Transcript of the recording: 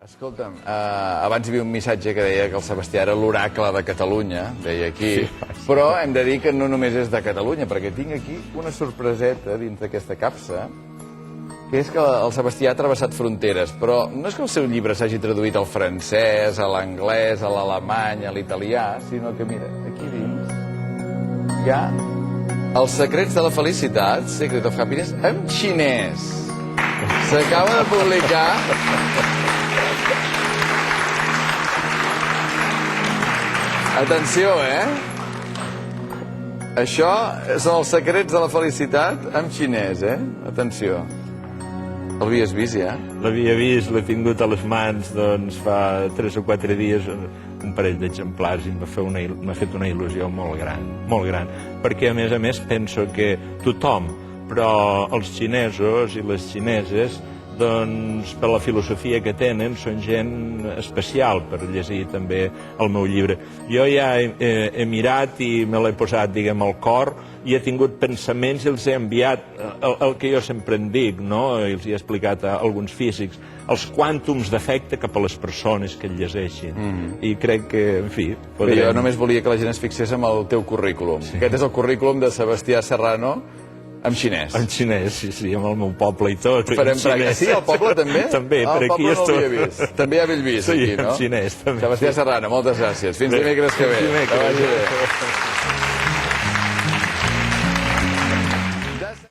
Escolta'm, abans hi havia un missatge que deia que el Sebastià era l'oracle de Catalunya, deia aquí, però hem de dir que no només és de Catalunya, perquè tinc aquí una sorpreseta dins d'aquesta capsa, que és que el Sebastià ha travessat fronteres, però no és que el seu llibre s'hagi traduït al francès, a l'anglès, a l'alemany, a l'italià, sinó que, mira, aquí dins hi ha Els secrets de la felicitat, Secret of Happiness, en xinès. S'acaba de publicar... Atenció, Això són els secrets de la felicitat en xinès, Atenció. L'havies vist, ja? L'havia vist, l'he tingut a les mans, doncs, fa 3 o 4 dies, un parell d'exemplars, i m'ha fet una il·lusió molt gran, perquè, a més, penso que tothom, però els xinesos i les xineses, doncs, per la filosofia que tenen, són gent especial per llegir també el meu llibre. Jo ja he mirat i me l'he posat, diguem, al cor, i he tingut pensaments i els he enviat, el que jo sempre en dic, no? I els he explicat a alguns físics, els quàntums d'efecte cap a les persones que el llegeixin. I crec que, en fi... Jo només volia que la gent es fixés en el teu currículum. Aquest és el currículum de Sebastià Serrano, en xinès. En xinès, sí, amb el meu poble i tot. Farem pràctica. Sí, el poble també? També, per aquí el poble no l'havia vist. També hi ha Bellvís, aquí, no? Sí, en xinès, també. Sebastià Serrano, moltes gràcies. Fins dimecres que ve. Fins dimecres.